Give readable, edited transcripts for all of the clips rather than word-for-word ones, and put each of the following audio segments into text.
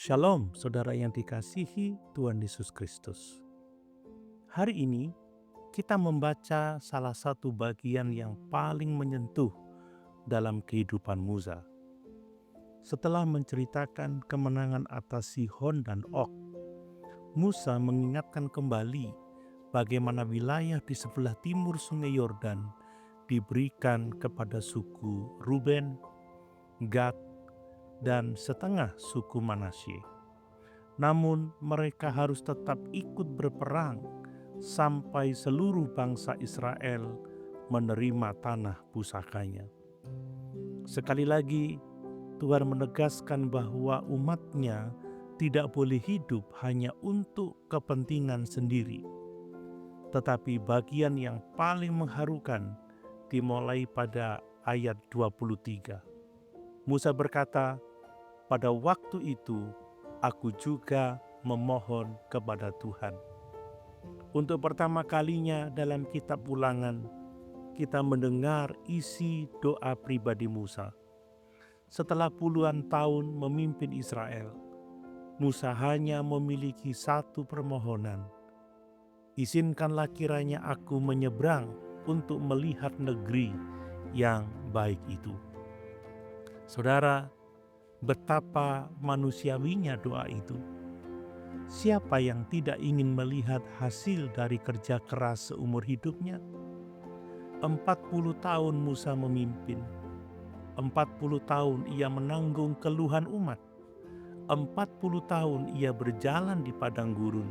Shalom, saudara yang dikasihi Tuhan Yesus Kristus. Hari ini kita membaca salah satu bagian yang paling menyentuh dalam kehidupan Musa. Setelah menceritakan kemenangan atas Sihon dan Og, Musa mengingatkan kembali bagaimana wilayah di sebelah timur Sungai Yordan diberikan kepada suku Ruben, Gad, dan setengah suku Manasye. Namun mereka harus tetap ikut berperang sampai seluruh bangsa Israel menerima tanah pusakanya. Sekali lagi Tuhan menegaskan bahwa umatnya tidak boleh hidup hanya untuk kepentingan sendiri. Tetapi bagian yang paling mengharukan dimulai pada ayat 23. Musa berkata, "Pada waktu itu aku juga memohon kepada Tuhan." Untuk pertama kalinya dalam kitab Ulangan, kita mendengar isi doa pribadi Musa. Setelah puluhan tahun memimpin Israel, Musa hanya memiliki satu permohonan. "Izinkanlah kiranya aku menyeberang untuk melihat negeri yang baik itu." Saudara, betapa manusiawinya doa itu. Siapa yang tidak ingin melihat hasil dari kerja keras seumur hidupnya? 40 tahun Musa memimpin. 40 tahun ia menanggung keluhan umat. 40 tahun ia berjalan di padang gurun.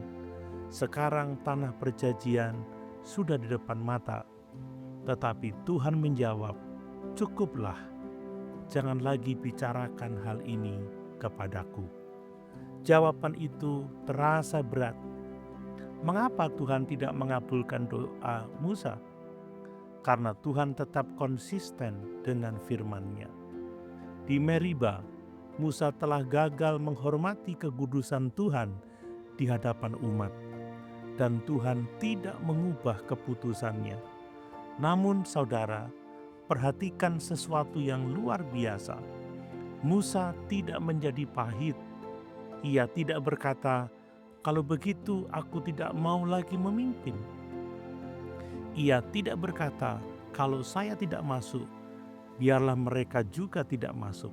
Sekarang tanah perjanjian sudah di depan mata. Tetapi Tuhan menjawab, "Cukuplah, jangan lagi bicarakan hal ini kepadaku." Jawaban itu terasa berat. Mengapa Tuhan tidak mengabulkan doa Musa? Karena Tuhan tetap konsisten dengan firman-Nya. Di Meriba, Musa telah gagal menghormati kekudusan Tuhan di hadapan umat, dan Tuhan tidak mengubah keputusannya. Namun saudara, perhatikan sesuatu yang luar biasa. Musa tidak menjadi pahit. Ia tidak berkata, "Kalau begitu aku tidak mau lagi memimpin." Ia tidak berkata, "Kalau saya tidak masuk, biarlah mereka juga tidak masuk."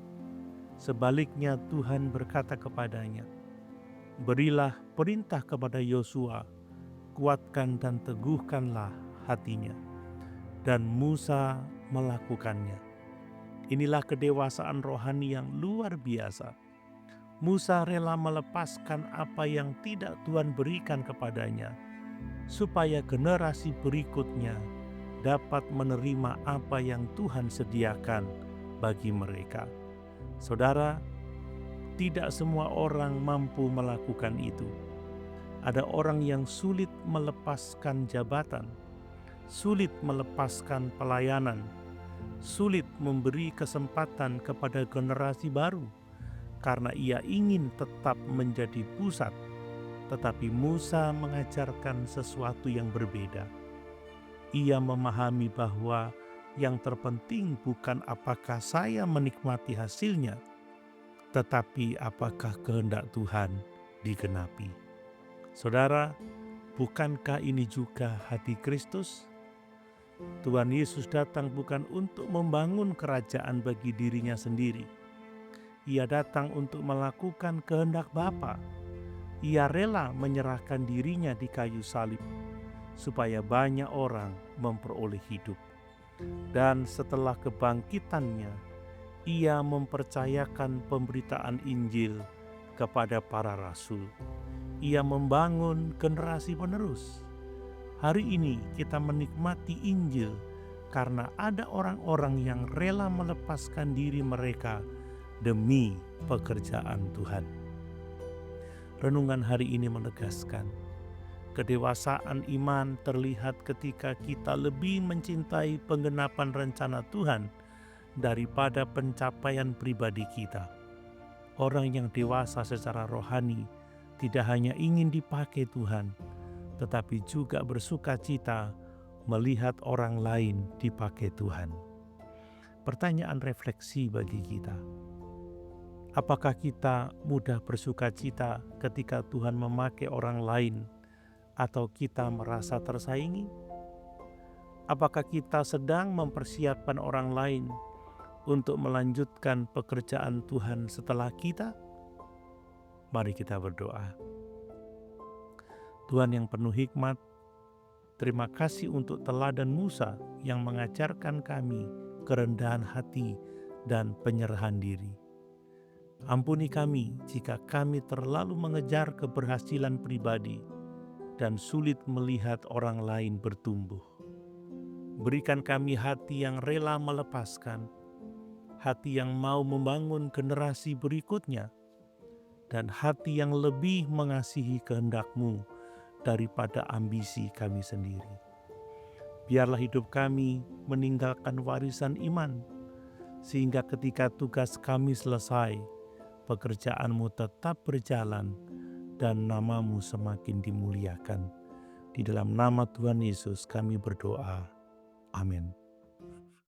Sebaliknya Tuhan berkata kepadanya, "Berilah perintah kepada Yosua, kuatkan dan teguhkanlah hatinya." Dan Musa melakukannya. Inilah kedewasaan rohani yang luar biasa. Musa rela melepaskan apa yang tidak Tuhan berikan kepadanya, supaya generasi berikutnya dapat menerima apa yang Tuhan sediakan bagi mereka. Saudara, tidak semua orang mampu melakukan itu. Ada orang yang sulit melepaskan jabatan, sulit melepaskan pelayanan, sulit memberi kesempatan kepada generasi baru, karena ia ingin tetap menjadi pusat. Tetapi Musa mengajarkan sesuatu yang berbeda. Ia memahami bahwa yang terpenting bukan apakah saya menikmati hasilnya, tetapi apakah kehendak Tuhan digenapi. Saudara, bukankah ini juga hati Kristus? Tuhan Yesus datang bukan untuk membangun kerajaan bagi dirinya sendiri. Ia datang untuk melakukan kehendak Bapa. Ia rela menyerahkan dirinya di kayu salib, supaya banyak orang memperoleh hidup. Dan setelah kebangkitannya, ia mempercayakan pemberitaan Injil kepada para rasul. Ia membangun generasi penerus. Hari ini kita menikmati Injil karena ada orang-orang yang rela melepaskan diri mereka demi pekerjaan Tuhan. Renungan hari ini menegaskan, kedewasaan iman terlihat ketika kita lebih mencintai penggenapan rencana Tuhan daripada pencapaian pribadi kita. Orang yang dewasa secara rohani tidak hanya ingin dipakai Tuhan, tetapi juga bersuka cita melihat orang lain dipakai Tuhan. Pertanyaan refleksi bagi kita. Apakah kita mudah bersuka cita ketika Tuhan memakai orang lain, atau kita merasa tersaingi? Apakah kita sedang mempersiapkan orang lain untuk melanjutkan pekerjaan Tuhan setelah kita? Mari kita berdoa. Tuhan yang penuh hikmat, terima kasih untuk teladan Musa yang mengajarkan kami kerendahan hati dan penyerahan diri. Ampuni kami jika kami terlalu mengejar keberhasilan pribadi dan sulit melihat orang lain bertumbuh. Berikan kami hati yang rela melepaskan, hati yang mau membangun generasi berikutnya, dan hati yang lebih mengasihi kehendak-Mu daripada ambisi kami sendiri. Biarlah hidup kami meninggalkan warisan iman, sehingga ketika tugas kami selesai, pekerjaan-Mu tetap berjalan dan nama-Mu semakin dimuliakan. Di dalam nama Tuhan Yesus kami berdoa. Amin.